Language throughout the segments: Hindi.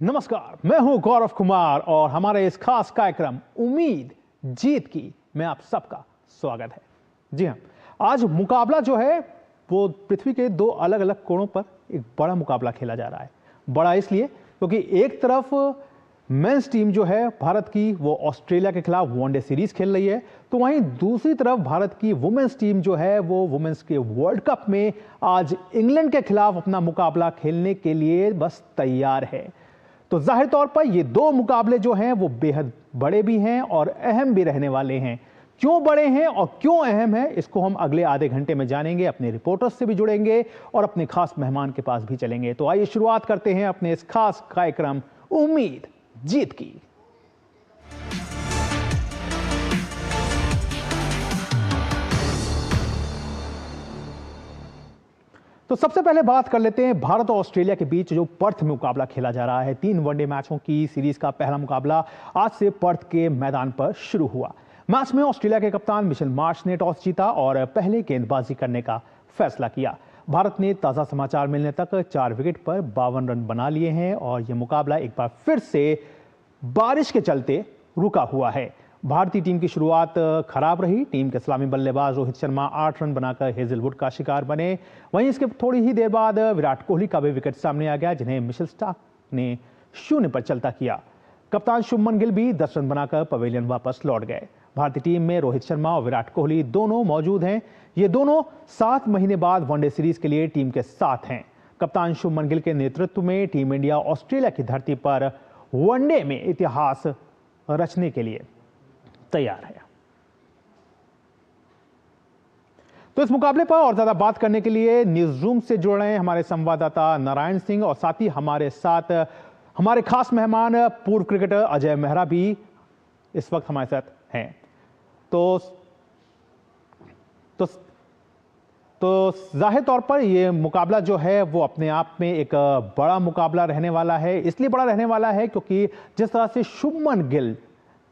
नमस्कार, मैं हूं गौरव कुमार और हमारे इस खास कार्यक्रम उम्मीद जीत की में आप सबका स्वागत है। जी हां, आज मुकाबला जो है वो पृथ्वी के दो अलग अलग कोणों पर एक बड़ा मुकाबला खेला जा रहा है। बड़ा इसलिए क्योंकि एक तरफ मेंस टीम जो है भारत की वो ऑस्ट्रेलिया के खिलाफ वनडे सीरीज खेल रही है, तो वहीं दूसरी तरफ भारत की वुमेन्स टीम जो है वो वुमेन्स के वर्ल्ड कप में आज इंग्लैंड के खिलाफ अपना मुकाबला खेलने के लिए बस तैयार है। तो जाहिर तौर पर ये दो मुकाबले जो हैं वो बेहद बड़े भी हैं और अहम भी रहने वाले हैं। क्यों बड़े हैं और क्यों अहम है, इसको हम अगले आधे घंटे में जानेंगे। अपने रिपोर्टर्स से भी जुड़ेंगे और अपने खास मेहमान के पास भी चलेंगे। तो आइए शुरुआत करते हैं अपने इस खास कार्यक्रम उम्मीद जीत की। तो सबसे पहले बात कर लेते हैं भारत और ऑस्ट्रेलिया के बीच जो पर्थ में मुकाबला खेला जा रहा है। 3 वनडे मैचों की सीरीज का पहला मुकाबला आज से पर्थ के मैदान पर शुरू हुआ। मैच में ऑस्ट्रेलिया के कप्तान मिशेल मार्श ने टॉस जीता और पहले गेंदबाजी करने का फैसला किया। भारत ने ताजा समाचार मिलने तक 4 विकेट पर 52 रन बना लिए हैं और यह मुकाबला एक बार फिर से बारिश के चलते रुका हुआ है। भारतीय टीम की शुरुआत खराब रही। टीम के सलामी बल्लेबाज रोहित शर्मा 8 रन बनाकर हेजलवुड का शिकार बने। वहीं इसके थोड़ी ही देर बाद विराट कोहली का भी विकेट सामने आ गया, जिन्हें मिशेल स्टार्क ने 0 पर चलता किया। कप्तान शुभमन गिल भी 10 रन बनाकर पवेलियन वापस लौट गए। भारतीय टीम में रोहित शर्मा और विराट कोहली दोनों मौजूद हैं। ये दोनों 7 महीने बाद वनडे सीरीज के लिए टीम के साथ हैं। कप्तान शुभमन गिल के नेतृत्व में टीम इंडिया ऑस्ट्रेलिया की धरती पर वनडे में इतिहास रचने के लिए तैयार है। तो इस मुकाबले पर और ज्यादा बात करने के लिए न्यूज रूम से जुड़ रहे हैं हमारे संवाददाता नारायण सिंह और साथ ही हमारे साथ हमारे खास मेहमान पूर्व क्रिकेटर अजय मेहरा भी इस वक्त हमारे साथ हैं। तो जाहिर तौर पर यह मुकाबला जो है वो अपने आप में एक बड़ा मुकाबला रहने वाला है। इसलिए बड़ा रहने वाला है क्योंकि जिस तरह से शुभमन गिल,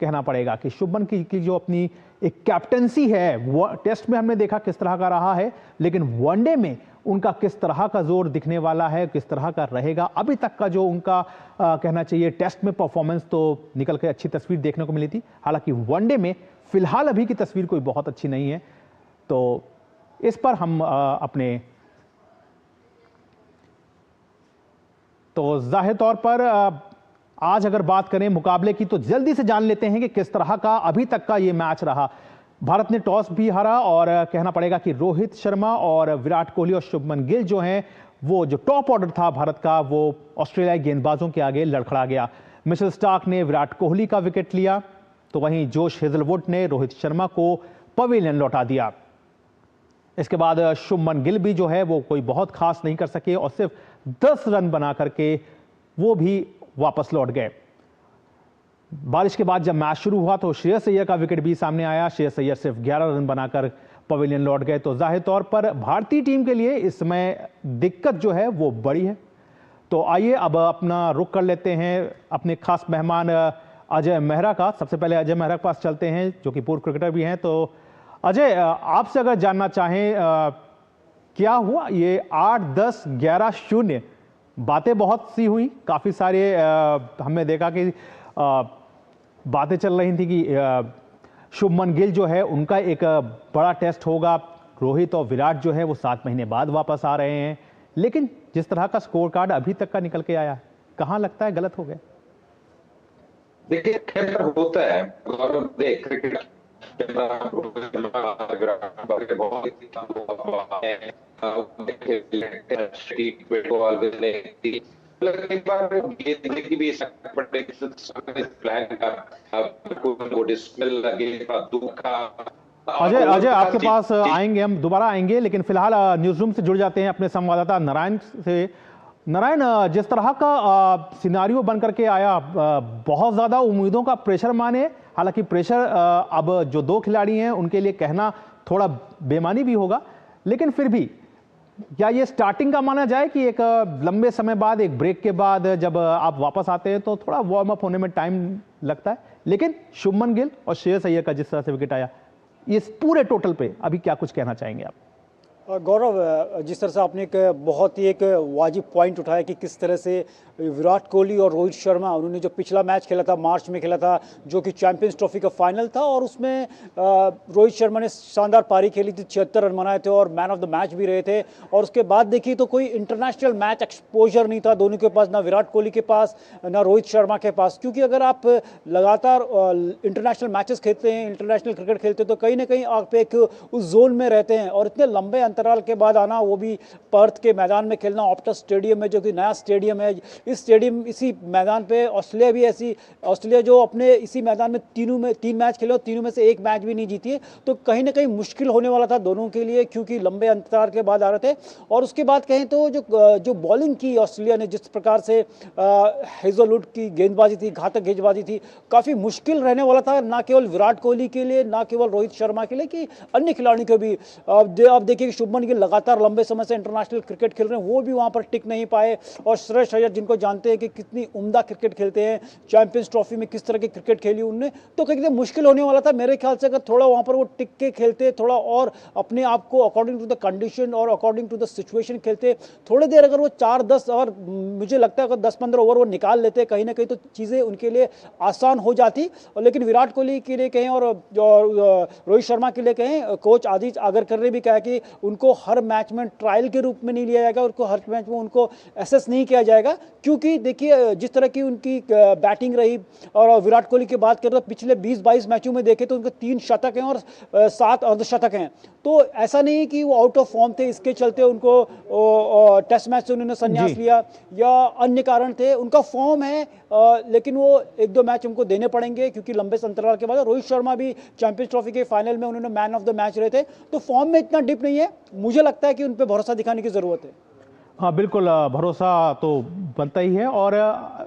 कहना पड़ेगा कि शुभमन की जो अपनी एक कैप्टनसी है, वो टेस्ट में हमने देखा किस तरह का रहा है, लेकिन वनडे में उनका किस तरह का जोर दिखने वाला है, किस तरह का रहेगा। अभी तक का जो उनका कहना चाहिए टेस्ट में परफॉर्मेंस तो निकल के अच्छी तस्वीर देखने को मिली थी, हालांकि वनडे में फिलहाल अभी की तस्वीर कोई बहुत अच्छी नहीं है। तो इस पर हम तो जाहिर तौर पर आज अगर बात करें मुकाबले की तो जल्दी से जान लेते हैं कि किस तरह का अभी तक का ये मैच रहा। भारत ने टॉस भी हारा और कहना पड़ेगा कि रोहित शर्मा और विराट कोहली और शुभमन गिल जो हैं, वो जो टॉप ऑर्डर था भारत का वो ऑस्ट्रेलियाई गेंदबाजों के आगे लड़खड़ा गया। मिशेल स्टार्क ने विराट कोहली का विकेट लिया, तो वहीं जोश हेजलवुड ने रोहित शर्मा को पवेलियन लौटा दिया। इसके बाद शुभमन गिल भी जो है वो कोई बहुत खास नहीं कर सके और सिर्फ 10 रन बना करके वो भी वापस लौट गए। बारिश के बाद जब मैच शुरू हुआ तो श्रेयस अय्यर का विकेट भी सामने आया। श्रेयस अय्यर सिर्फ 11 रन बनाकर पवेलियन लौट गए। तो जाहिर तौर पर भारतीय टीम के लिए इस समय दिक्कत जो है वो बड़ी है। तो आइए अब अपना रुख कर लेते हैं अपने खास मेहमान अजय मेहरा का। सबसे पहले अजय मेहरा के पास चलते हैं, जो कि पूर्व क्रिकेटर भी हैं। तो अजय, आपसे अगर जानना चाहें क्या हुआ ये 8, 10, 11, 0, बातें बहुत सी हुई, काफ़ी सारे हमने देखा कि बातें चल रही थी कि शुभमन गिल जो है उनका एक बड़ा टेस्ट होगा, रोहित और विराट जो है वो 7 महीने बाद वापस आ रहे हैं, लेकिन जिस तरह का स्कोर कार्ड अभी तक का निकल के आया, कहाँ लगता है गलत हो गया? देखिए, खेल होता है और क्रिकेट अजय आपके पास आएंगे, हम दोबारा आएंगे, लेकिन फिलहाल न्यूज रूम से जुड़ जाते हैं अपने संवाददाता नारायण से। नारायण, जिस तरह का सिनारियो बन करके आया, बहुत ज्यादा उम्मीदों का प्रेशर माने। हालांकि प्रेशर अब जो 2 खिलाड़ी हैं उनके लिए कहना थोड़ा बेमानी भी होगा, लेकिन फिर भी क्या ये स्टार्टिंग का माना जाए कि एक लंबे समय बाद, एक ब्रेक के बाद जब आप वापस आते हैं तो थोड़ा वार्म अप होने में टाइम लगता है, लेकिन शुभमन गिल और श्रेयस अय्यर का जिस तरह से विकेट आया, इस पूरे टोटल पे अभी क्या कुछ कहना चाहेंगे आप? गौरव, जिस तरह से आपने एक बहुत ही एक वाजिब पॉइंट उठाया कि किस तरह से विराट कोहली और रोहित शर्मा, उन्होंने जो पिछला मैच खेला था मार्च में खेला था, जो कि चैंपियंस ट्रॉफी का फाइनल था, और उसमें रोहित शर्मा ने शानदार पारी खेली थी, 76 रन बनाए थे और मैन ऑफ द मैच भी रहे थे। और उसके बाद देखिए तो कोई इंटरनेशनल मैच एक्सपोजर नहीं था दोनों के पास, ना विराट कोहली के पास ना रोहित शर्मा के पास। क्योंकि अगर आप लगातार इंटरनेशनल मैचेस खेलते हैं, इंटरनेशनल क्रिकेट खेलते हैं, तो कहीं ना कहीं आप एक उस जोन में रहते हैं। और इतने लंबे अंतराल के बाद आना, वो भी पर्थ के मैदान में खेलना, ऑप्टस स्टेडियम में, जो कि नया स्टेडियम है। इस स्टेडियम, इसी मैदान पे ऑस्ट्रेलिया भी ऐसी, ऑस्ट्रेलिया जो अपने इसी मैदान में तीन मैच खेले और तीनों में से एक मैच भी नहीं जीती है, तो कहीं ना कहीं मुश्किल होने वाला था दोनों के लिए, क्योंकि लंबे अंतराल के बाद आ रहे थे। और उसके बाद कहें तो जो बॉलिंग की ऑस्ट्रेलिया ने, जिस प्रकार से हेजलवुड की गेंदबाजी थी, घातक गेंदबाजी थी, काफ़ी मुश्किल रहने वाला था, ना केवल विराट कोहली के लिए, ना केवल रोहित शर्मा के लिए, कि अन्य खिलाड़ियों के भी। आप देखिए कि शुभमन गिल लगातार लंबे समय से इंटरनेशनल क्रिकेट खेल रहे हैं, वो भी वहाँ पर टिक नहीं पाए। और श्रेयस अय्यर, जिनको जानते हैं कि कितनी उम्दा क्रिकेट खेलते हैं, चैंपियंस ट्रॉफी में किस तरह की क्रिकेट खेली उनने, तो कहीं मुश्किल होने वाला था मेरे ख्याल से। अगर थोड़ा वहाँ पर वो टिक के खेलते, थोड़ा और अपने आप को अकॉर्डिंग टू द कंडीशन और अकॉर्डिंग टू द सिचुएशन खेलते, थोड़ी देर अगर वो 4-10, और मुझे लगता है अगर 10-15 ओवर वो निकाल लेते कहीं ना कहीं, तो चीज़ें उनके लिए आसान हो जाती। लेकिन विराट कोहली के लिए कहें और रोहित शर्मा के लिए कहें, कोच आदित्य आगरकर ने भी कहा कि उनको हर मैच में ट्रायल के रूप में नहीं लिया जाएगा, उनको हर मैच में उनको एसेस नहीं किया जाएगा। क्योंकि देखिए जिस तरह की उनकी बैटिंग रही, और विराट कोहली की बात करें तो पिछले 20-22 मैचों में देखे तो उनके 3 शतक हैं और 7 अर्धशतक हैं। तो ऐसा नहीं कि वो आउट ऑफ फॉर्म थे, इसके चलते उनको टेस्ट मैच से उन्होंने संन्यास लिया, या अन्य कारण थे। उनका फॉर्म है, लेकिन वो 1-2 मैच उनको देने पड़ेंगे, क्योंकि लंबे अंतराल के बाद। रोहित शर्मा भी चैंपियंस ट्रॉफी के फाइनल में उन्होंने मैन ऑफ द मैच रहे थे, तो फॉर्म में इतना डिप नहीं है। मुझे लगता है कि उन पर भरोसा दिखाने की जरूरत है। हाँ बिल्कुल, भरोसा तो बनता ही है। और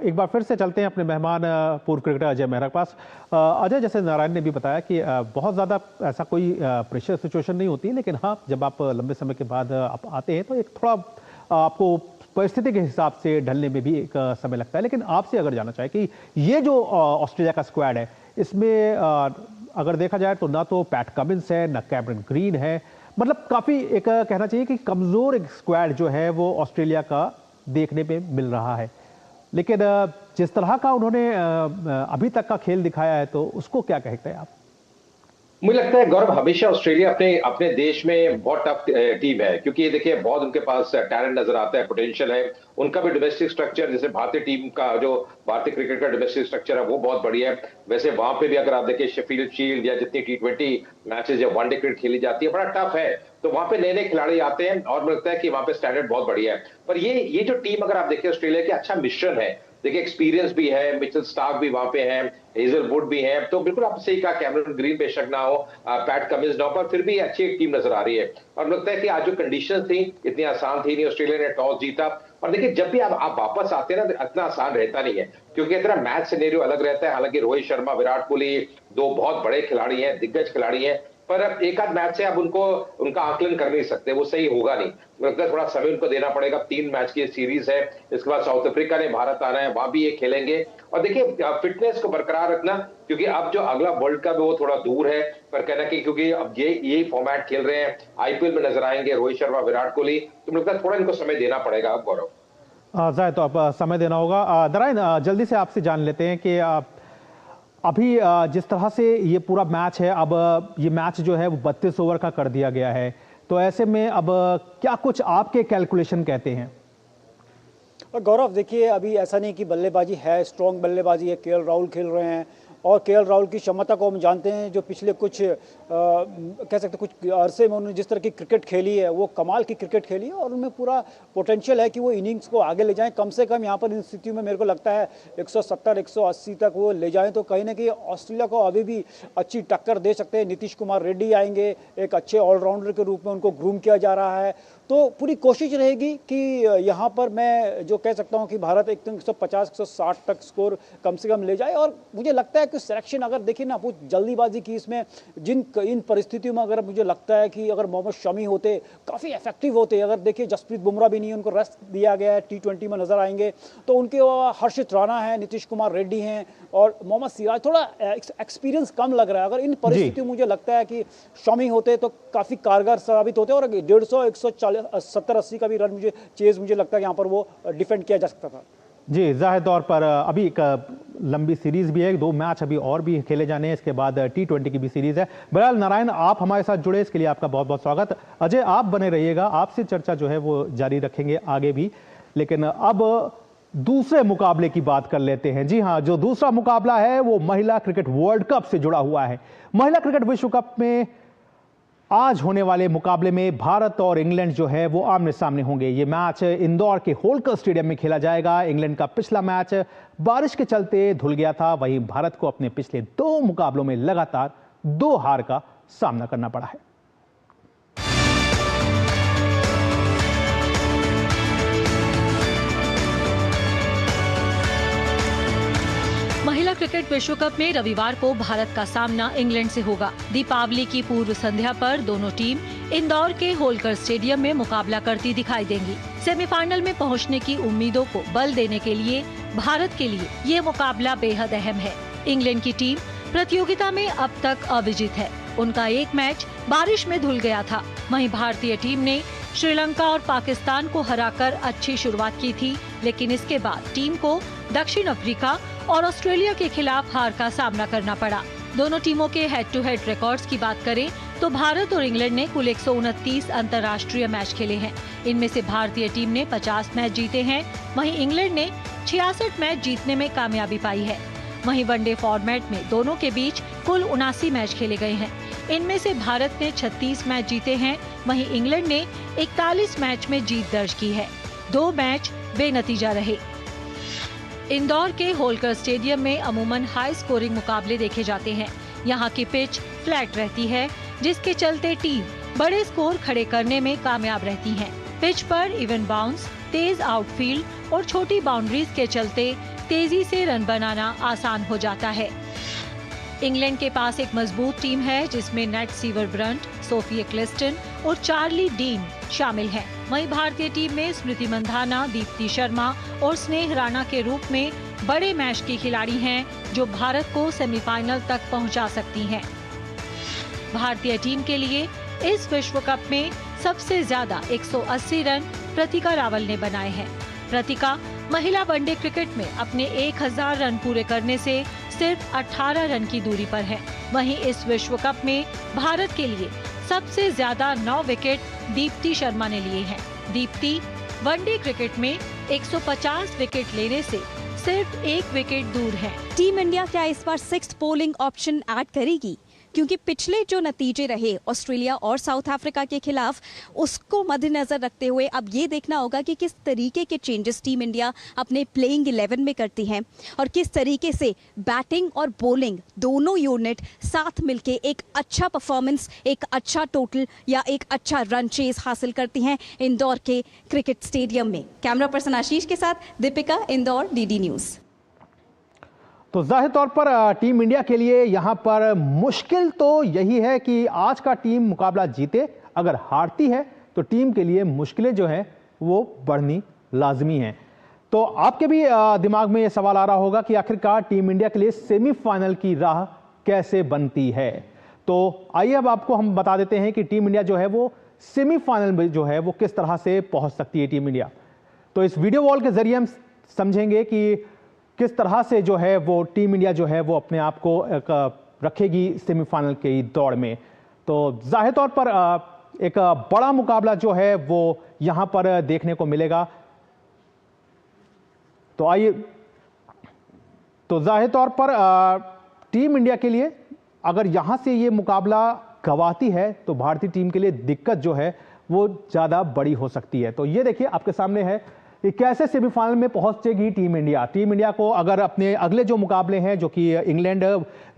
एक बार फिर से चलते हैं अपने मेहमान पूर्व क्रिकेटर अजय मेहरा के पास। अजय, जैसे नारायण ने भी बताया कि बहुत ज़्यादा ऐसा कोई प्रेशर सिचुएशन नहीं होती, लेकिन हाँ, जब आप लंबे समय के बाद आप आते हैं तो एक थोड़ा आपको परिस्थिति के हिसाब से ढलने में भी एक समय लगता है। लेकिन आपसे अगर जानना चाहे कि ये जो ऑस्ट्रेलिया का स्क्वाड है, इसमें अगर देखा जाए तो ना तो पैट कमिंस है, ना कैमरन ग्रीन है, मतलब काफी एक कहना चाहिए कि कमजोर एक स्क्वाड जो है वो ऑस्ट्रेलिया का देखने पे मिल रहा है। लेकिन जिस तरह का उन्होंने अभी तक का खेल दिखाया है, तो उसको क्या कहते हैं आप? मुझे लगता है गौरव, हमेशा ऑस्ट्रेलिया अपने अपने देश में बहुत टफ टीम है, क्योंकि देखिए बहुत उनके पास टैलेंट नजर आता है, पोटेंशियल है। उनका भी डोमेस्टिक स्ट्रक्चर, जैसे भारतीय टीम का जो भारतीय क्रिकेट का डोमेस्टिक स्ट्रक्चर है वो बहुत बढ़िया है। वैसे वहां पे भी अगर आप देखिए शेफील्ड शील्ड या जितनी T20 मैचेस या वनडे क्रिकेट खेली जाती है, बड़ा टफ है। तो वहां पे नए नए खिलाड़ी आते हैं और मुझे लगता है कि वहां पे स्टैंडर्ड बहुत बढ़िया है। पर ये जो टीम अगर आप देखिए ऑस्ट्रेलिया की, अच्छा मिश्रण है। देखिए एक्सपीरियंस भी है, मिचेल स्टार्क भी वहां पे है, हेजलवुड भी है, तो बिल्कुल आप सही कहा, कैमरन ग्रीन बेशक ना हो, पैट कमिंस ना हो, पर फिर भी अच्छी एक टीम नजर आ रही है। और लगता है कि आज जो कंडीशंस थी इतनी आसान थी नहीं, ऑस्ट्रेलिया ने टॉस जीता। और देखिए जब भी आप वापस आते हैं ना, इतना आसान रहता नहीं है, क्योंकि इतना मैच सिनेरियो अलग रहता है। हालांकि रोहित शर्मा, विराट कोहली 2 बहुत बड़े खिलाड़ी हैं, दिग्गज खिलाड़ी हैं, पर अब एक आध मैच से आप उनका आकलन कर नहीं सकते, वो सही होगा नहीं। लगता है थोड़ा समय उनको देना पड़ेगा। 3 मैच की सीरीज है, इसके बाद साउथ अफ्रीका ने भारत आना है, वहां भी ये खेलेंगे। और देखिए फिटनेस को बरकरार रखना, क्योंकि अब जो अगला वर्ल्ड कप है वो थोड़ा दूर है, पर कहना कि क्योंकि अब यही फॉर्मेट खेल रहे हैं, IPL में नजर आएंगे रोहित शर्मा, विराट कोहली, तो लगता है थोड़ा इनको समय देना पड़ेगा। अब गौरव जाए तो अब समय देना होगा। नारायण, जल्दी से आपसे जान लेते हैं कि अभी जिस तरह से ये पूरा मैच है, अब ये मैच जो है वो 32 ओवर का कर दिया गया है, तो ऐसे में अब क्या कुछ आपके कैलकुलेशन कहते हैं? और गौरव देखिए, अभी ऐसा नहीं कि बल्लेबाजी है, स्ट्रॉन्ग बल्लेबाजी है, KL राहुल खेल रहे हैं, और KL राहुल की क्षमता को हम जानते हैं। जो पिछले कुछ कह सकते कुछ अरसे में उन्होंने जिस तरह की क्रिकेट खेली है, वो कमाल की क्रिकेट खेली है, और उनमें पूरा पोटेंशियल है कि वो इनिंग्स को आगे ले जाएं। कम से कम यहाँ पर इन स्थितियों में मेरे को लगता है 170-180 तक वो ले जाएं, तो कहीं ना कहीं ऑस्ट्रेलिया को अभी भी अच्छी टक्कर दे सकते हैं। नीतीश कुमार रेड्डी आएंगे, एक अच्छे ऑलराउंडर के रूप में उनको ग्रूम किया जा रहा है। तो पूरी कोशिश रहेगी कि यहाँ पर मैं जो कह सकता हूँ कि भारत 150-160 तक स्कोर कम से कम ले जाए। और मुझे लगता है कि सिलेक्शन अगर देखिए ना, बहुत जल्दीबाजी की इसमें, इन परिस्थितियों में अगर मुझे लगता है कि अगर मोहम्मद शमी होते काफ़ी इफेक्टिव होते, अगर देखिए जसप्रीत बुमराह भी नहीं, उनको रेस्ट दिया गया है, T20 में नजर आएंगे, तो उनके हर्षित राणा है, नीतीश कुमार रेड्डी हैं और मोहम्मद सिराज, थोड़ा एक्सपीरियंस कम लग रहा है। अगर इन परिस्थितियों मुझे लगता है कि शमी होते तो काफ़ी कारगर साबित होते और 150, 140, 70-80 का भी रन मुझे लगता है यहाँ पर वो डिफेंड किया जा सकता था। जी, जाहिर तौर पर अभी एक लंबी सीरीज भी है, 2 मैच अभी और भी खेले जाने हैं, इसके बाद T20 की भी सीरीज है। बहरहाल नारायण, आप हमारे साथ जुड़े, इसके लिए आपका बहुत बहुत स्वागत। अजय, आप बने रहिएगा, आपसे चर्चा जो है वो जारी रखेंगे आगे भी। लेकिन अब दूसरे मुकाबले की बात कर लेते हैं। जी हाँ, जो दूसरा मुकाबला है वो महिला क्रिकेट वर्ल्ड कप से जुड़ा हुआ है। महिला क्रिकेट विश्व कप में आज होने वाले मुकाबले में भारत और इंग्लैंड जो है वो आमने सामने होंगे। ये मैच इंदौर के होलकर स्टेडियम में खेला जाएगा। इंग्लैंड का पिछला मैच बारिश के चलते धुल गया था, वहीं भारत को अपने पिछले 2 मुकाबलों में लगातार 2 हार का सामना करना पड़ा है। महिला क्रिकेट विश्व कप में रविवार को भारत का सामना इंग्लैंड से होगा। दीपावली की पूर्व संध्या पर दोनों टीम इंदौर के होलकर स्टेडियम में मुकाबला करती दिखाई देंगी। सेमीफाइनल में पहुंचने की उम्मीदों को बल देने के लिए भारत के लिए ये मुकाबला बेहद अहम है। इंग्लैंड की टीम प्रतियोगिता में अब तक अविजित है। उनका एक मैच बारिश में धुल गया था। वहीं भारतीय टीम ने श्रीलंका और पाकिस्तान को हराकर अच्छी शुरुआत की थी, लेकिन इसके बाद टीम को दक्षिण अफ्रीका और ऑस्ट्रेलिया के खिलाफ हार का सामना करना पड़ा। दोनों टीमों के हेड टू हेड रिकॉर्ड्स की बात करें तो भारत और इंग्लैंड ने कुल 129 अंतर्राष्ट्रीय मैच खेले हैं। इनमें से भारतीय टीम ने 50 मैच जीते हैं, वहीं इंग्लैंड ने 66 मैच जीतने में कामयाबी पाई है। वहीं वनडे फॉर्मेट में दोनों के बीच कुल 79 मैच खेले गए हैं। इनमें से भारत ने 36 मैच जीते हैं, वहीं इंग्लैंड ने 41 मैच में जीत दर्ज की है। 2 मैच बेनतीजा रहे। इंदौर के होलकर स्टेडियम में अमूमन हाई स्कोरिंग मुकाबले देखे जाते हैं। यहाँ की पिच फ्लैट रहती है, जिसके चलते टीम बड़े स्कोर खड़े करने में कामयाब रहती है। पिच पर इवन बाउंस, तेज आउटफील्ड और छोटी बाउंड्रीज के चलते तेजी से रन बनाना आसान हो जाता है। इंग्लैंड के पास एक मजबूत टीम है, जिसमें नेट सीवर ब्रंट, सोफी एक्लिस्टन और चार्ली डीन शामिल हैं। वहीं भारतीय टीम में स्मृति मंधाना, दीप्ति शर्मा और स्नेह राणा के रूप में बड़े मैच की खिलाड़ी हैं, जो भारत को सेमीफाइनल तक पहुंचा सकती हैं। भारतीय टीम के लिए इस विश्व कप में सबसे ज्यादा 180 रन प्रतिका रावल ने बनाए हैं। प्रतिका महिला वनडे क्रिकेट में अपने 1000 रन पूरे करने से सिर्फ 18 रन की दूरी पर है। वहीं इस विश्व कप में भारत के लिए सबसे ज्यादा 9 विकेट दीप्ति शर्मा ने लिए हैं। दीप्ति वनडे क्रिकेट में 150 विकेट लेने से सिर्फ 1 विकेट दूर है। टीम इंडिया क्या इस बार 6th पोलिंग ऑप्शन ऐड करेगी? क्योंकि पिछले जो नतीजे रहे ऑस्ट्रेलिया और साउथ अफ्रीका के खिलाफ, उसको मद्देनजर रखते हुए अब ये देखना होगा कि किस तरीके के चेंजेस टीम इंडिया अपने प्लेइंग 11 में करती है और किस तरीके से बैटिंग और बॉलिंग दोनों यूनिट साथ मिलके एक अच्छा परफॉर्मेंस, एक अच्छा टोटल या एक अच्छा रन चेज हासिल करती हैं इंदौर के क्रिकेट स्टेडियम में। कैमरा पर्सन आशीष के साथ दीपिका, इंदौर, DD न्यूज़। तो जाहिर तौर पर टीम इंडिया के लिए यहां पर मुश्किल तो यही है कि आज का टीम मुकाबला जीते। अगर हारती है तो टीम के लिए मुश्किलें जो हैं वो बढ़नी लाजमी हैं। तो आपके भी दिमाग में ये सवाल आ रहा होगा कि आखिरकार टीम इंडिया के लिए सेमीफाइनल की राह कैसे बनती है। तो आइए अब आपको हम बता देते हैं कि टीम इंडिया जो है वो सेमीफाइनल में जो है वो किस तरह से पहुंच सकती है टीम इंडिया। तो इस वीडियो वॉल के जरिए हम समझेंगे कि किस तरह से जो है वो टीम इंडिया जो है वो अपने आप को रखेगी सेमीफाइनल की दौड़ में। तो जाहिर तौर पर एक बड़ा मुकाबला जो है वो यहां पर देखने को मिलेगा। तो आइए, तो जाहिर तौर पर टीम इंडिया के लिए अगर यहां से ये मुकाबला गंवाती है तो भारतीय टीम के लिए दिक्कत जो है वो ज़्यादा बड़ी हो सकती है। तो ये देखिए आपके सामने है कि कैसे सेमीफाइनल में पहुंचेगी टीम इंडिया। टीम इंडिया को अगर अपने अगले जो मुकाबले हैं जो कि इंग्लैंड,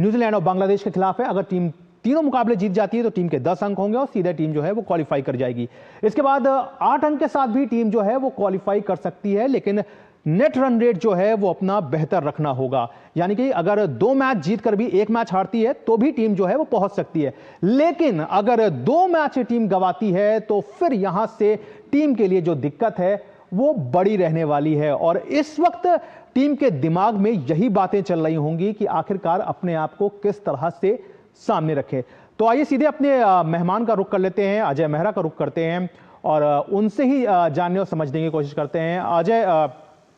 न्यूजीलैंड और बांग्लादेश के खिलाफ है, अगर टीम तीनों मुकाबले जीत जाती है तो टीम के 10 अंक होंगे और सीधे टीम जो है वो क्वालिफाई कर जाएगी। इसके बाद 8 अंक के साथ भी टीम जो है वो क्वालिफाई कर सकती है, लेकिन नेट रन रेट जो है वो अपना बेहतर रखना होगा। यानी कि अगर 2 मैच जीतकर भी 1 मैच हारती है तो भी टीम जो है वो पहुंच सकती है, लेकिन अगर 2 मैच टीम गंवाती है तो फिर यहां से टीम के लिए जो दिक्कत है वो बड़ी रहने वाली है। और इस वक्त टीम के दिमाग में यही बातें चल रही होंगी कि आखिरकार अपने आप को किस तरह से सामने रखें। तो आइए सीधे अपने मेहमान का रुख कर लेते हैं, अजय मेहरा का रुख करते हैं और उनसे ही जानने और समझने की कोशिश करते हैं। अजय,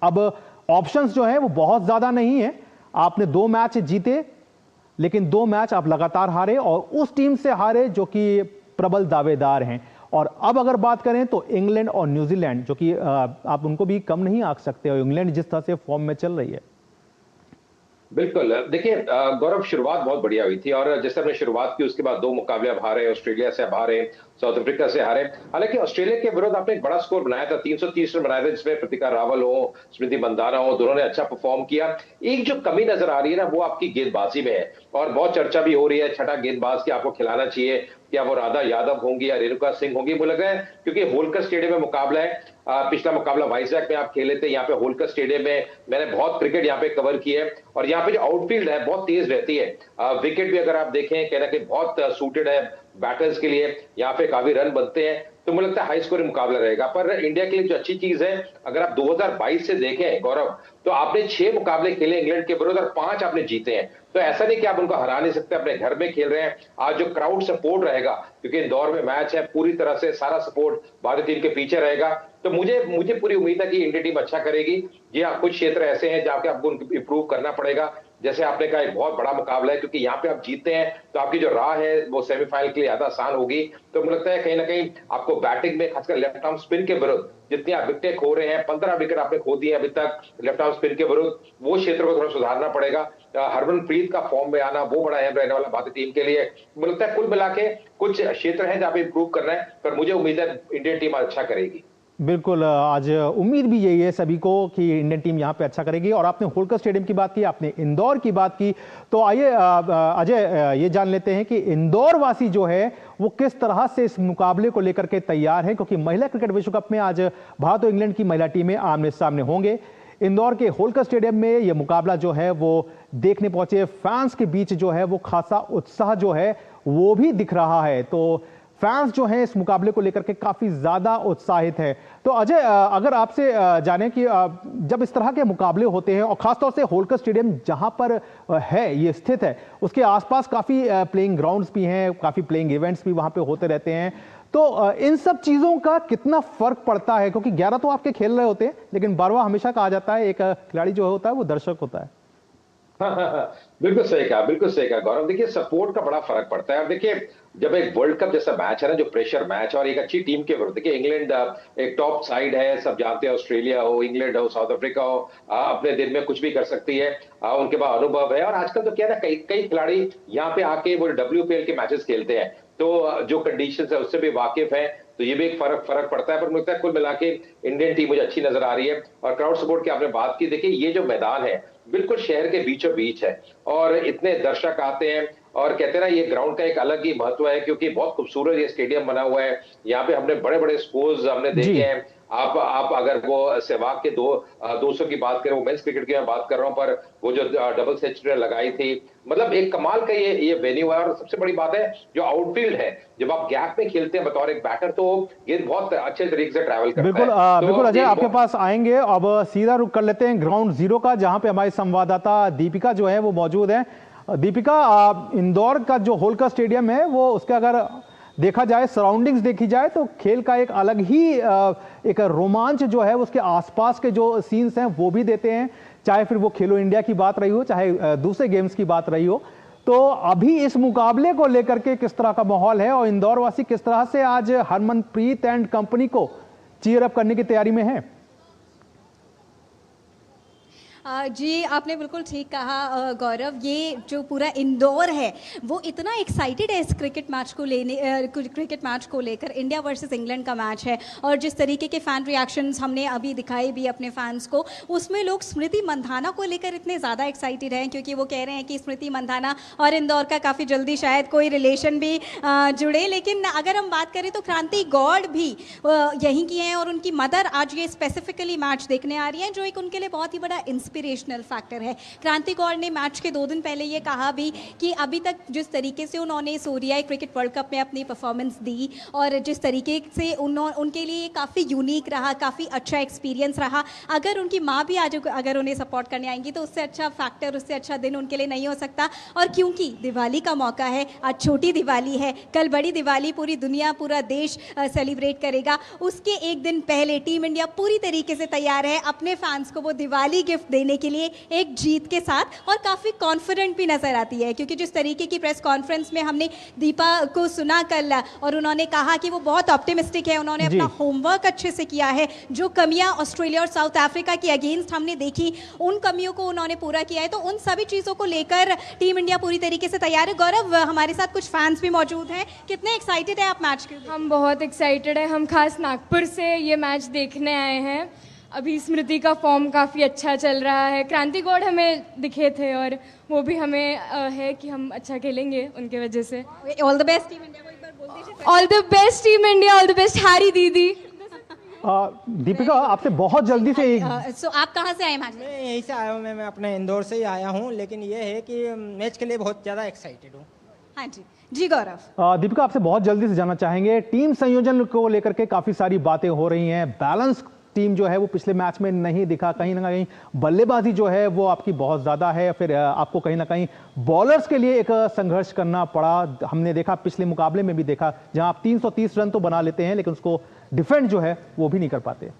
अब ऑप्शंस जो है वो बहुत ज्यादा नहीं है, आपने 2 मैच जीते लेकिन 2 मैच आप लगातार हारे और उस टीम से हारे जो कि प्रबल दावेदार हैं। और अब अगर बात करें तो इंग्लैंड और न्यूजीलैंड, जो कि आप उनको भी कम नहीं आंक सकते हो, इंग्लैंड जिस तरह से फॉर्म में चल रही है। बिल्कुल, देखिए गौरव, शुरुआत बहुत बढ़िया हुई थी और जैसे हमने शुरुआत की उसके बाद 2 मुकाबले अब हारे, ऑस्ट्रेलिया से अब हारे, साउथ अफ्रीका से हारे। हालांकि ऑस्ट्रेलिया के विरुद्ध आपने एक बड़ा स्कोर बनाया था, 330 रन बनाए थे, जिसमें प्रतिका रावल हो, स्मृति मंदाना हो, दोनों ने अच्छा परफॉर्म किया। एक जो कमी नजर आ रही है ना वो आपकी गेंदबाजी में है और बहुत चर्चा भी हो रही है छठा गेंदबाज की आपको खिलाना चाहिए, क्या वो राधा यादव होंगी या रेणुका सिंह होंगी। मुझे लग रहा है क्योंकि होलकर स्टेडियम में मुकाबला है, पिछला मुकाबला वाइजैक में आप खेले थे, यहाँ पे होलकर स्टेडियम में मैंने बहुत क्रिकेट यहाँ पे कवर की है और यहाँ पे जो आउटफील्ड है बहुत तेज रहती है, विकेट भी अगर आप देखें कहीं ना कहीं बहुत सूटेड है बैटर्स के लिए, यहाँ पे काफी रन बनते हैं, तो मुझे लगता है हाई स्कोरिंग मुकाबला रहेगा। पर इंडिया के लिए जो अच्छी चीज है, अगर आप 2022 से देखें गौरव, तो आपने 6 मुकाबले खेले इंग्लैंड के विरुद्ध और 5 आपने जीते हैं, तो ऐसा नहीं कि आप उनको हरा नहीं सकते, अपने घर में खेल रहे हैं। आज जो क्राउड सपोर्ट रहेगा, क्योंकि इंदौर में मैच है, पूरी तरह से सारा सपोर्ट भारतीय टीम के पीछे रहेगा, तो मुझे पूरी उम्मीद है कि इंडिया टीम अच्छा करेगी। जी हाँ, कुछ क्षेत्र ऐसे हैं जहाँ पे आपको इंप्रूव करना पड़ेगा, जैसे आपने कहा एक बहुत बड़ा मुकाबला है, क्योंकि यहाँ पे आप जीतते हैं तो आपकी जो राह है वो सेमीफाइनल के लिए ज्यादा आसान होगी। तो मुझे लगता है कहीं ना कहीं आपको बैटिंग में खासकर लेफ्ट आर्म स्पिन के विरुद्ध जितनी आप विकेट खो रहे हैं, 15 विकेट आपने खो दिए अभी तक लेफ्ट आर्म स्पिन के विरुद्ध, वो क्षेत्र को थोड़ा सुधारना पड़ेगा। हरमनप्रीत का फॉर्म में आना वो बड़ा अहम रहने वाला भारतीय टीम के लिए। मुझे लगता है कुल मिला के कुछ क्षेत्र है जहाँ पे इंप्रूव करना है, पर मुझे उम्मीद है इंडियन टीम अच्छा करेगी। बिल्कुल, आज उम्मीद भी यही है सभी को कि इंडियन टीम यहाँ पे अच्छा करेगी। और आपने होलकर स्टेडियम की बात की, आपने इंदौर की बात की, तो आइए अजय ये जान लेते हैं कि इंदौर वासी जो है वो किस तरह से इस मुकाबले को लेकर के तैयार है, क्योंकि महिला क्रिकेट विश्व कप में आज भारत और इंग्लैंड की महिला टीमें आमने सामने होंगे। इंदौर के होलकर स्टेडियम में यह मुकाबला जो है वो देखने पहुंचे फैंस के बीच जो है वो खासा उत्साह जो है वो भी दिख रहा है। तो फैंस जो हैं इस मुकाबले को लेकर के काफी ज्यादा उत्साहित है। तो अजय, अगर आपसे जाने कि जब इस तरह के मुकाबले होते हैं और खासतौर से होलकर स्टेडियम जहां पर है ये स्थित है, उसके आसपास काफी प्लेइंग ग्राउंड्स भी हैं, काफी प्लेइंग इवेंट्स भी वहां पे होते रहते हैं, तो इन सब चीजों का कितना फर्क पड़ता है? क्योंकि 11 तो आपके खेल रहे होते हैं, लेकिन 12वां हमेशा कहा जाता है एक खिलाड़ी जो होता है वो दर्शक होता है। हाँ, बिल्कुल सही कहा, बिल्कुल सही कहा गौरव। देखिए सपोर्ट का बड़ा फर्क पड़ता है। अब देखिए जब एक वर्ल्ड कप जैसा मैच है ना, जो प्रेशर मैच और एक अच्छी टीम के विरुद्ध, देखिए इंग्लैंड एक टॉप साइड है, सब जानते हैं, ऑस्ट्रेलिया हो, इंग्लैंड हो, साउथ अफ्रीका हो, अपने दिन में कुछ भी कर सकती है, उनके पास अनुभव है। और आजकल तो क्या है ना, कई खिलाड़ी यहाँ पे आके वो WPL के मैचेस खेलते हैं, तो जो कंडीशन है उससे भी वाकिफ है, तो ये भी एक फर्क पड़ता है। पर मुझे लगता है कुल मिला के इंडियन टीम मुझे अच्छी नजर आ रही है। और क्राउड सपोर्ट की आपने बात की, देखिए ये जो मैदान है बिल्कुल शहर के बीचों बीच है और इतने दर्शक आते हैं, और कहते हैं ना ये ग्राउंड का एक अलग ही महत्व है, क्योंकि बहुत खूबसूरत ये स्टेडियम बना हुआ है। यहाँ पे हमने बड़े बड़े स्कोर्स हमने देखे हैं। आप अगर वो सहवाग के 200 की बात करें, वो मेंस क्रिकेट की मैं बात कर रहा हूं, पर वो जो डबल सेंचुरी लगाई थी, मतलब एक कमाल का ये वेन्यू है। और सबसे बड़ी बात है जो आउटफील्ड है, जब आप गैप में खेलते हैं बतौर एक बैटर, तो गेंद बहुत अच्छे तरीके से ट्रैवल करता है। बिल्कुल अजय, आपके पास आएंगे। अब सीधा रुख कर लेते हैं ग्राउंड जीरो का, जहां पे हमारी संवाददाता दीपिका जो है वो मौजूद है। दीपिका, इंदौर का जो होलकर स्टेडियम है वो उसके अगर देखा जाए, सराउंडिंग्स देखी जाए, तो खेल का एक अलग ही एक रोमांच जो है उसके आसपास के जो सीन्स हैं वो भी देते हैं, चाहे फिर वो खेलो इंडिया की बात रही हो, चाहे दूसरे गेम्स की बात रही हो। तो अभी इस मुकाबले को लेकर के किस तरह का माहौल है और इंदौर वासी किस तरह से आज हरमनप्रीत एंड कंपनी को चीयर अप करने की तैयारी में है? जी, आपने बिल्कुल ठीक कहा गौरव। ये जो पूरा इंदौर है वो इतना एक्साइटेड है इस क्रिकेट मैच को लेकर। इंडिया वर्सेस इंग्लैंड का मैच है और जिस तरीके के फ़ैन रिएक्शंस हमने अभी दिखाए भी अपने फैंस को, उसमें लोग स्मृति मंधाना को लेकर इतने ज़्यादा एक्साइटेड हैं क्योंकि वो कह रहे हैं कि स्मृति मंधाना और इंदौर का काफ़ी जल्दी शायद कोई रिलेशन भी जुड़े। लेकिन अगर हम बात करें तो क्रांति गौड़ भी यहीं की हैं और उनकी मदर आज ये स्पेसिफिकली मैच देखने आ रही हैं, जो एक उनके लिए बहुत ही बड़ा इंस्पिरेशनल फैक्टर है। क्रांति गौड़ ने मैच के 2 दिन पहले ये कहा भी कि अभी तक जिस तरीके से उन्होंने ओडीआई क्रिकेट वर्ल्ड कप में अपनी परफॉर्मेंस दी और जिस तरीके से उनके लिए काफ़ी यूनिक रहा, काफ़ी अच्छा एक्सपीरियंस रहा, अगर उनकी माँ भी आज अगर उन्हें सपोर्ट करने आएंगी तो उससे अच्छा फैक्टर, उससे अच्छा दिन उनके लिए नहीं हो सकता। और क्योंकि दिवाली का मौका है, आज छोटी दिवाली है, कल बड़ी दिवाली पूरी दुनिया, पूरा देश सेलिब्रेट करेगा, उसके एक दिन पहले टीम इंडिया पूरी तरीके से तैयार है अपने फैंस को वो दिवाली गिफ्ट देने के लिए एक जीत के साथ, और काफ़ी कॉन्फिडेंट भी नजर आती है क्योंकि जिस तरीके की प्रेस कॉन्फ्रेंस में हमने दीपा को सुना कल और उन्होंने कहा कि वो बहुत ऑप्टिमिस्टिक है, उन्होंने अपना होमवर्क अच्छे से किया है, जो कमियां ऑस्ट्रेलिया और साउथ अफ्रीका के अगेंस्ट हमने देखी उन कमियों को उन्होंने पूरा किया है। तो उन सभी चीज़ों को लेकर टीम इंडिया पूरी तरीके से तैयार है। गौरव, हमारे साथ कुछ फैंस भी मौजूद हैं, कितने एक्साइटेड है आप मैच के लिए? हम बहुत एक्साइटेड है, हम खास नागपुर से ये मैच देखने आए हैं। अभी स्मृति का फॉर्म काफ़ी अच्छा चल रहा है, क्रांति गौड़ हमें दिखे थे और वो भी हमें है कि हम अच्छा खेलेंगे उनके वजह से। All the best team India को एक बार बोल दीजिए। All the best team India, all the best Harry दीदी। दीपिका, आपसे बहुत जल्दी से सो आप कहाँ से आए मैच? मैं यहीं से आया हूँ, मैं अपने इंदौर से ही आया हूँ, लेकिन ये है कि मैच के लिए बहुत ज़्यादा एक्साइटेड हूँ। हाँ जी जी गौरव। दीपिका, आपसे बहुत जल्दी से जानना चाहेंगे, टीम संयोजन को लेकर के काफी सारी बातें हो रही हैं, बैलेंस टीम जो है वो पिछले मैच में नहीं दिखा, कहीं ना कहीं बल्लेबाजी जो है वो आपकी बहुत ज़्यादा है, फिर आपको कहीं ना कहीं बॉलर्स के लिए एक संघर्ष करना पड़ा। हमने देखा पिछले मुकाबले में भी देखा, जहां आप 330 रन तो बना लेते हैं लेकिन उसको डिफेंड जो है वो भी नहीं कर पाते,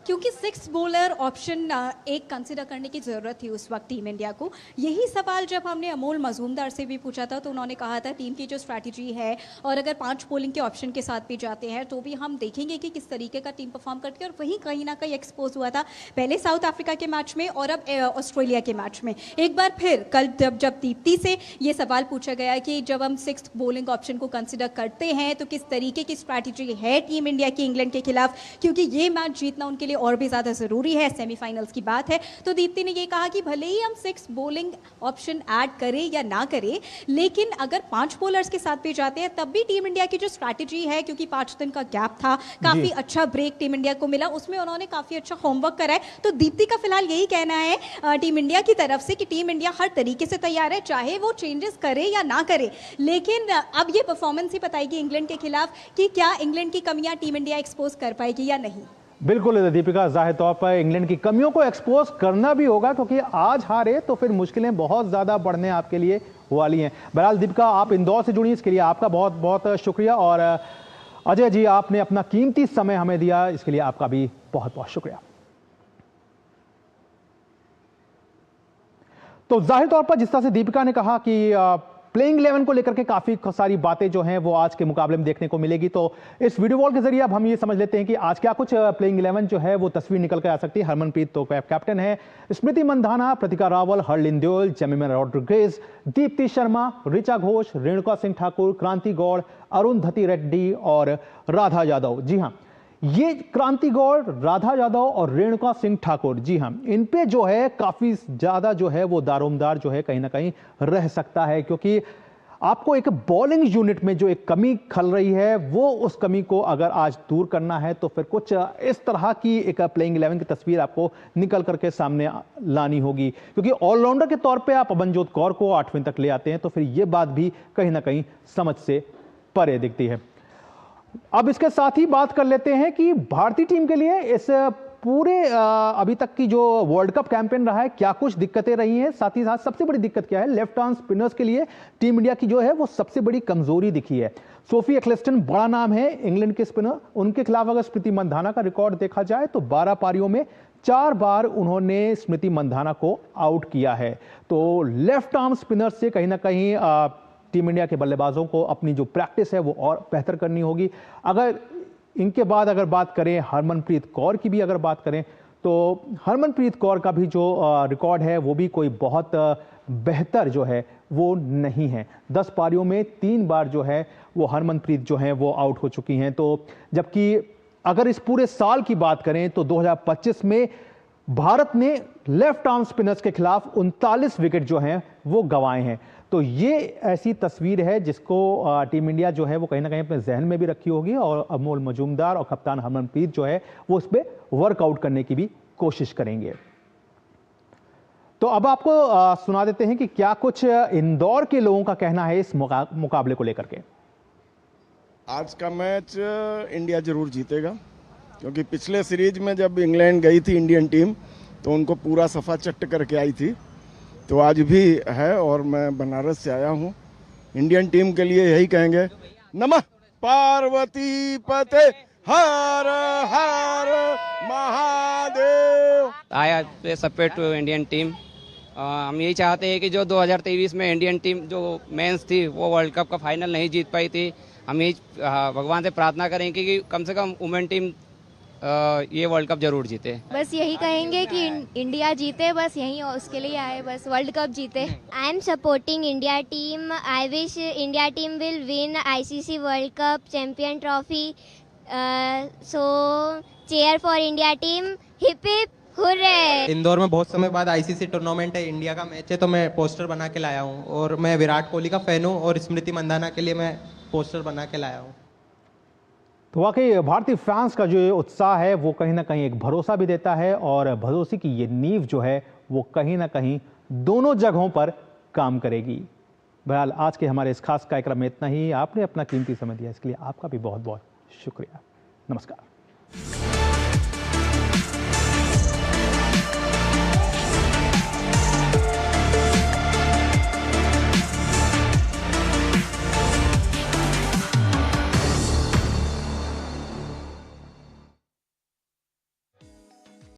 क्योंकि 6 बॉलर ऑप्शन एक कंसिडर करने की ज़रूरत थी उस वक्त टीम इंडिया को। यही सवाल जब हमने अमोल मजूमदार से भी पूछा था तो उन्होंने कहा था टीम की जो स्ट्रैटेजी है और अगर 5 बॉलिंग के ऑप्शन के साथ भी जाते हैं तो भी हम देखेंगे कि किस तरीके का टीम परफॉर्म करती है, और वहीं कहीं ना कहीं एक्सपोज हुआ था पहले साउथ अफ्रीका के मैच में और अब ऑस्ट्रेलिया के मैच में। एक बार फिर कल जब दीप्ति से ये सवाल पूछा गया कि जब हम 6 बॉलिंग ऑप्शन को कंसिडर करते हैं तो किस तरीके की स्ट्रैटेजी है टीम इंडिया की इंग्लैंड के खिलाफ, क्योंकि ये मैच जीतना उनके लिए और भी ज़्यादा ज़रूरी है, सेमीफाइनल्स की बात है। तो दीप्ति ने ये कहा कि भले ही हम 6 बॉलिंग ऑप्शन ऐड करें या ना करें, लेकिन अगर 5 बॉलर्स के साथ भी जाते हैं तब भी टीम इंडिया की जो स्ट्रैटेजी है, क्योंकि 5 दिन का गैप था, काफ़ी अच्छा ब्रेक टीम इंडिया को मिला, उसमें उन्होंने काफ़ी अच्छा होमवर्क करा है। तो दीप्ति का फिलहाल यही कहना है टीम इंडिया की तरफ से कि टीम इंडिया हर तरीके से तैयार है, चाहे वो चेंजेस करे या ना करे, लेकिन अब ये परफॉर्मेंस ही बताएगी इंग्लैंड के खिलाफ कि क्या इंग्लैंड की कमियां टीम इंडिया एक्सपोज कर पाएगी या नहीं। बिल्कुल दीपिका, जाहिर तौर पर इंग्लैंड की कमियों को एक्सपोज करना भी होगा, क्योंकि आज हारे तो फिर मुश्किलें बहुत ज़्यादा बढ़ने आपके लिए वाली हैं। बहरहाल दीपिका, आप इंदौर से जुड़ी, इसके लिए आपका बहुत बहुत शुक्रिया, और अजय जी, आपने अपना कीमती समय हमें दिया, इसके लिए आपका भी बहुत बहुत शुक्रिया। तो जाहिर तौर पर जिस तरह से दीपिका ने कहा कि प्लेइंग 11 को लेकर के काफी सारी बातें जो हैं वो आज के मुकाबले में देखने को मिलेगी, तो इस वीडियो वॉल के जरिए अब हम ये समझ लेते हैं कि आज क्या कुछ प्लेइंग 11 जो है वो तस्वीर निकल कर आ सकती है। हरमनप्रीत तो कैप्टन है, स्मृति मंधाना, प्रतिका रावल, हरलिन देओल, जेमिमा रॉड्रिगेज, दीप्ति शर्मा, ऋचा घोष, रेणुका सिंह ठाकुर, क्रांति गौड़, अरुंधति रेड्डी और राधा यादव। जी हाँ, ये क्रांति गौड़, राधा यादव और रेणुका सिंह ठाकुर, जी हाँ, इन पे जो है काफी ज्यादा जो है वो दारोमदार जो है कहीं ना कहीं रह सकता है, क्योंकि आपको एक बॉलिंग यूनिट में जो एक कमी खल रही है वो उस कमी को अगर आज दूर करना है तो फिर कुछ इस तरह की एक प्लेइंग 11 की तस्वीर आपको निकल करके सामने लानी होगी, क्योंकि ऑलराउंडर के तौर पे आप अमनजोत कौर को 8वीं तक ले आते हैं तो फिर ये बात भी कहीं ना कहीं समझ से परे दिखती है। अब इसके साथ ही बात कर लेते हैं कि भारतीय टीम के लिए इस पूरे अभी तक की जो वर्ल्ड कप कैंपेन रहा है क्या कुछ दिक्कतें रही हैं, साथ ही साथ सबसे बड़ी दिक्कत क्या है। लेफ्ट आर्म स्पिनर्स के लिए टीम इंडिया की जो है वो सबसे बड़ी कमजोरी दिखी है। सोफी एक्लेस्टन बड़ा नाम है इंग्लैंड के स्पिनर, उनके खिलाफ अगर स्मृति मंधाना का रिकॉर्ड देखा जाए तो 12 पारियों में 4 बार उन्होंने स्मृति मंधाना को आउट किया है। तो लेफ्ट आर्म स्पिनर से कहीं ना कहीं टीम इंडिया के बल्लेबाजों को अपनी जो प्रैक्टिस है वो और बेहतर करनी होगी। अगर इनके बाद अगर बात करें हरमनप्रीत कौर की भी अगर बात करें तो हरमनप्रीत कौर का भी जो रिकॉर्ड है वो भी कोई बहुत बेहतर जो है वो नहीं है। 10 पारियों में 3 बार जो है वो हरमनप्रीत जो है वो आउट हो चुकी हैं। तो जबकि अगर इस पूरे साल की बात करें तो 2025 में भारत ने लेफ्ट आर्म स्पिनर्स के खिलाफ 39 विकेट जो हैं वो गंवाए हैं। तो ये ऐसी तस्वीर है जिसको टीम इंडिया जो है वो कहीं ना कहीं अपने जहन में भी रखी होगी और अमोल मजूमदार और कप्तान हरमनप्रीत जो है वो इस पर वर्कआउट करने की भी कोशिश करेंगे। तो अब आपको सुना देते हैं कि क्या कुछ इंदौर के लोगों का कहना है इस मुकाबले को लेकर के। आज का मैच इंडिया जरूर जीतेगा, क्योंकि पिछले सीरीज में जब इंग्लैंड गई थी इंडियन टीम तो उनको पूरा सफा चट्ट करके आई थी, तो आज भी है। और मैं बनारस से आया हूँ, इंडियन टीम के लिए यही कहेंगे, नमः पार्वती पते हर हर Mahadev. I support to Indian team. हम यही चाहते हैं कि जो 2023 में इंडियन टीम जो मेंस थी वो वर्ल्ड कप का फाइनल नहीं जीत पाई थी, हम यही भगवान से प्रार्थना करेंगे कि कम से कम वुमेन टीम ये वर्ल्ड कप जरूर जीते। बस यही कहेंगे कि इंडिया जीते, बस यही उसके लिए आए, बस वर्ल्ड कप जीते। I am supporting India team. I wish India team will win ICC world cup champion trophy. So cheer for India team, hip hip hooray. Indore में बहुत समय बाद ICC टूर्नामेंट है, इंडिया का मैच है, तो मैं पोस्टर बना के लाया हूँ और मैं विराट कोहली का फैन हूँ और स्मृति मंदाना के लिए मैं पोस्टर बना के लाया हूँ। तो वाकई भारतीय फैंस का जो उत्साह है वो कहीं ना कहीं एक भरोसा भी देता है और भरोसे की ये नींव जो है वो कहीं ना कहीं दोनों जगहों पर काम करेगी। बहरहाल आज के हमारे इस खास कार्यक्रम में इतना ही। आपने अपना कीमती समय दिया, इसके लिए आपका भी बहुत बहुत शुक्रिया। नमस्कार।